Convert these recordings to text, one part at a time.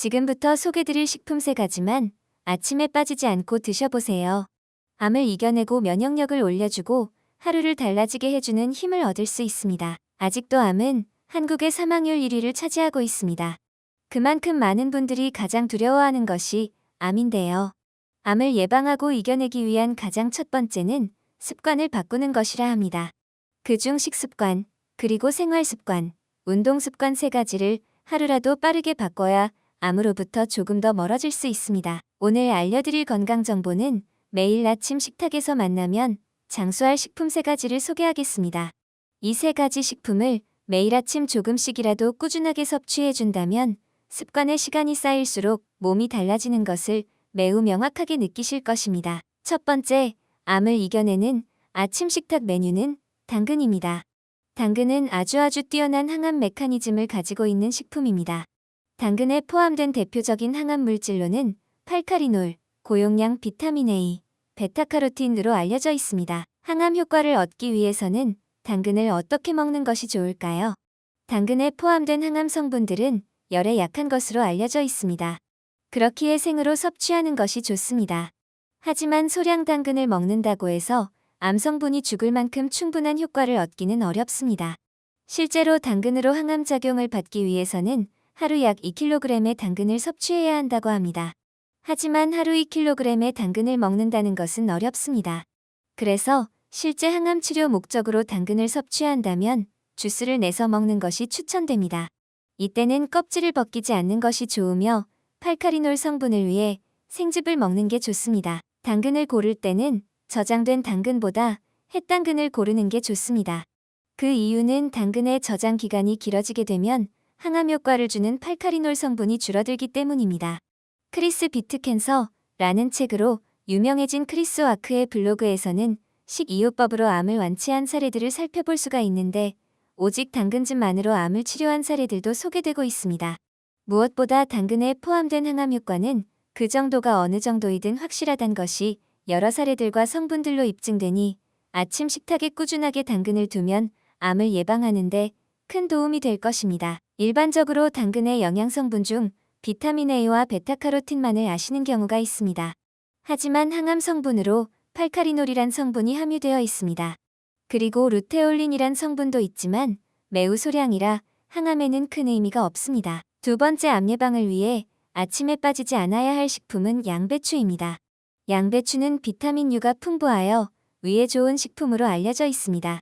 지금부터 소개드릴 식품 3가지만 아침에 빠지지 않고 드셔보세요. 암을 이겨내고 면역력을 올려주고 하루를 달라지게 해주는 힘을 얻을 수 있습니다. 아직도 암은 한국의 사망률 1위를 차지하고 있습니다. 그만큼 많은 분들이 가장 두려워하는 것이 암인데요. 암을 예방하고 이겨내기 위한 가장 첫 번째는 습관을 바꾸는 것이라 합니다. 그중 식습관, 그리고 생활습관, 운동습관 3가지를 하루라도 빠르게 바꿔야 암으로부터 조금 더 멀어질 수 있습니다. 오늘 알려드릴 건강정보는 매일 아침 식탁에서 만나면 장수할 식품 3가지를 소개하겠습니다. 이 3가지 식품을 매일 아침 조금씩이라도 꾸준하게 섭취해준다면 습관의 시간이 쌓일수록 몸이 달라지는 것을 매우 명확하게 느끼실 것입니다. 첫 번째, 암을 이겨내는 아침 식탁 메뉴는 당근입니다. 당근은 아주 뛰어난 항암 메커니즘을 가지고 있는 식품입니다. 당근에 포함된 대표적인 항암 물질로는 팔카리놀, 고용량 비타민 A, 베타카로틴으로 알려져 있습니다. 항암 효과를 얻기 위해서는 당근을 어떻게 먹는 것이 좋을까요? 당근에 포함된 항암 성분들은 열에 약한 것으로 알려져 있습니다. 그렇기에 생으로 섭취하는 것이 좋습니다. 하지만 소량 당근을 먹는다고 해서 암 성분이 죽을 만큼 충분한 효과를 얻기는 어렵습니다. 실제로 당근으로 항암 작용을 받기 위해서는 하루 약 2kg의 당근을 섭취해야 한다고 합니다. 하지만 하루 2kg의 당근을 먹는다는 것은 어렵습니다. 그래서 실제 항암 치료 목적으로 당근을 섭취한다면 주스를 내서 먹는 것이 추천됩니다. 이때는 껍질을 벗기지 않는 것이 좋으며 팔카리놀 성분을 위해 생즙을 먹는 게 좋습니다. 당근을 고를 때는 저장된 당근보다 햇당근을 고르는 게 좋습니다. 그 이유는 당근의 저장 기간이 길어지게 되면 항암 효과를 주는 팔카리놀 성분이 줄어들기 때문입니다. 크리스 비트 캔서라는 책으로 유명해진 크리스 와크의 블로그에서는 식이요법으로 암을 완치한 사례들을 살펴볼 수가 있는데 오직 당근즙만으로 암을 치료한 사례들도 소개되고 있습니다. 무엇보다 당근에 포함된 항암 효과는 그 정도가 어느 정도이든 확실하단 것이 여러 사례들과 성분들로 입증되니 아침 식탁에 꾸준하게 당근을 두면 암을 예방하는 데 큰 도움이 될 것입니다. 일반적으로 당근의 영양성분 중 비타민 A와 베타카로틴만을 아시는 경우가 있습니다. 하지만 항암 성분으로 팔카리놀이란 성분이 함유되어 있습니다. 그리고 루테올린이란 성분도 있지만 매우 소량이라 항암에는 큰 의미가 없습니다. 두 번째, 암 예방을 위해 아침에 빠지지 않아야 할 식품은 양배추입니다. 양배추는 비타민 U가 풍부하여 위에 좋은 식품으로 알려져 있습니다.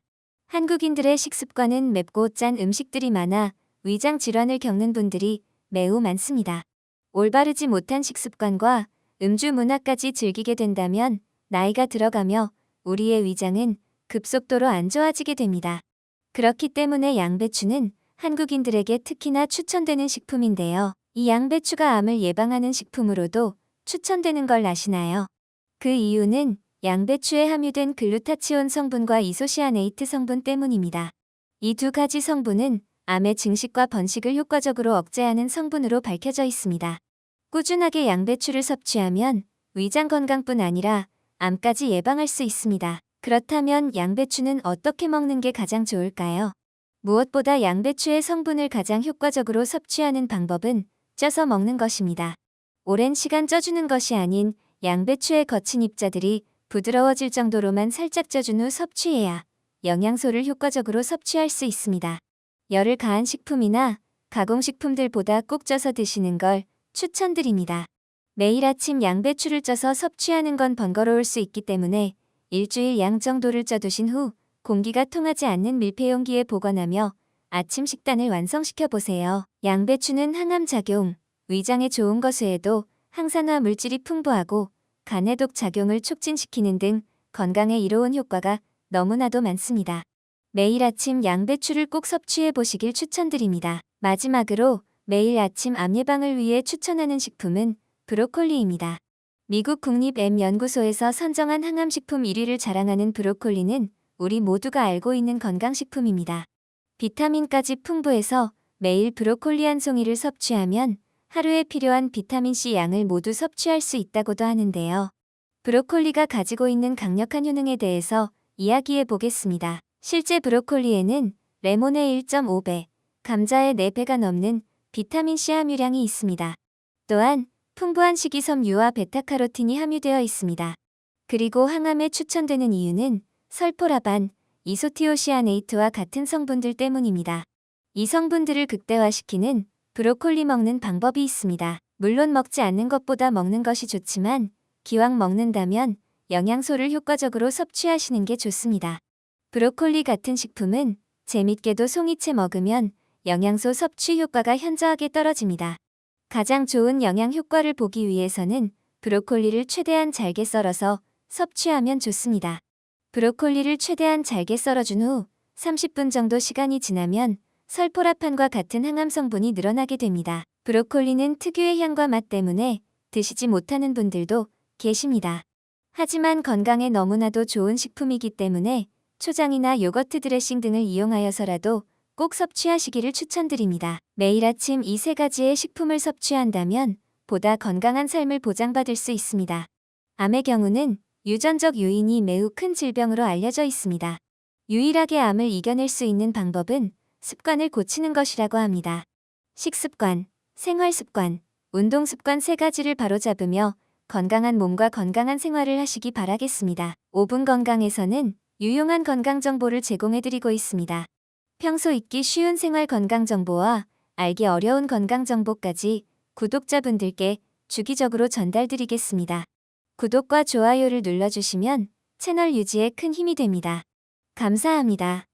한국인들의 식습관은 맵고 짠 음식들이 많아 위장 질환을 겪는 분들이 매우 많습니다. 올바르지 못한 식습관과 음주 문화까지 즐기게 된다면 나이가 들어가며 우리의 위장은 급속도로 안 좋아지게 됩니다. 그렇기 때문에 양배추는 한국인들에게 특히나 추천되는 식품인데요. 이 양배추가 암을 예방하는 식품으로도 추천되는 걸 아시나요? 그 이유는 양배추에 함유된 글루타치온 성분과 이소시아네이트 성분 때문입니다. 이 2가지 성분은 암의 증식과 번식을 효과적으로 억제하는 성분으로 밝혀져 있습니다. 꾸준하게 양배추를 섭취하면 위장 건강뿐 아니라 암까지 예방할 수 있습니다. 그렇다면 양배추는 어떻게 먹는 게 가장 좋을까요? 무엇보다 양배추의 성분을 가장 효과적으로 섭취하는 방법은 쪄서 먹는 것입니다. 오랜 시간 쪄주는 것이 아닌 양배추의 거친 잎자들이 부드러워질 정도로만 살짝 쪄준 후 섭취해야 영양소를 효과적으로 섭취할 수 있습니다. 열을 가한 식품이나 가공식품들보다 꼭 쪄서 드시는 걸 추천드립니다. 매일 아침 양배추를 쪄서 섭취하는 건 번거로울 수 있기 때문에 일주일 양 정도를 쪄두신 후 공기가 통하지 않는 밀폐용기에 보관하며 아침 식단을 완성시켜 보세요. 양배추는 항암 작용, 위장에 좋은 것외에도 항산화 물질이 풍부하고 간해독 작용을 촉진시키는 등 건강에 이로운 효과가 너무나도 많습니다. 매일 아침 양배추를 꼭 섭취해 보시길 추천드립니다. 마지막으로 매일 아침 암 예방을 위해 추천하는 식품은 브로콜리입니다. 미국 국립암연구소에서 선정한 항암식품 1위를 자랑하는 브로콜리는 우리 모두가 알고 있는 건강식품입니다. 비타민까지 풍부해서 매일 브로콜리 한 송이를 섭취하면 하루에 필요한 비타민C 양을 모두 섭취할 수 있다고도 하는데요. 브로콜리가 가지고 있는 강력한 효능에 대해서 이야기해 보겠습니다. 실제 브로콜리에는 레몬의 1.5배, 감자의 4배가 넘는 비타민C 함유량이 있습니다. 또한 풍부한 식이섬유와 베타카로틴이 함유되어 있습니다. 그리고 항암에 추천되는 이유는 설포라반, 이소티오시아네이트와 같은 성분들 때문입니다. 이 성분들을 극대화시키는 브로콜리 먹는 방법이 있습니다. 물론 먹지 않는 것보다 먹는 것이 좋지만 기왕 먹는다면 영양소를 효과적으로 섭취하시는 게 좋습니다. 브로콜리 같은 식품은 재밌게도 송이채 먹으면 영양소 섭취 효과가 현저하게 떨어집니다. 가장 좋은 영양 효과를 보기 위해서는 브로콜리를 최대한 잘게 썰어서 섭취하면 좋습니다. 브로콜리를 최대한 잘게 썰어준 후 30분 정도 시간이 지나면 설포라판과 같은 항암 성분이 늘어나게 됩니다. 브로콜리는 특유의 향과 맛 때문에 드시지 못하는 분들도 계십니다. 하지만 건강에 너무나도 좋은 식품이기 때문에 초장이나 요거트 드레싱 등을 이용하여서라도 꼭 섭취하시기를 추천드립니다. 매일 아침 이 세 가지의 식품을 섭취한다면 보다 건강한 삶을 보장받을 수 있습니다. 암의 경우는 유전적 요인이 매우 큰 질병으로 알려져 있습니다. 유일하게 암을 이겨낼 수 있는 방법은 습관을 고치는 것이라고 합니다. 식습관, 생활습관, 운동습관 세 가지를 바로잡으며 건강한 몸과 건강한 생활을 하시기 바라겠습니다. 5분 건강에서는 유용한 건강 정보를 제공해드리고 있습니다. 평소 잊기 쉬운 생활 건강 정보와 알기 어려운 건강 정보까지 구독자분들께 주기적으로 전달드리겠습니다. 구독과 좋아요를 눌러주시면 채널 유지에 큰 힘이 됩니다. 감사합니다.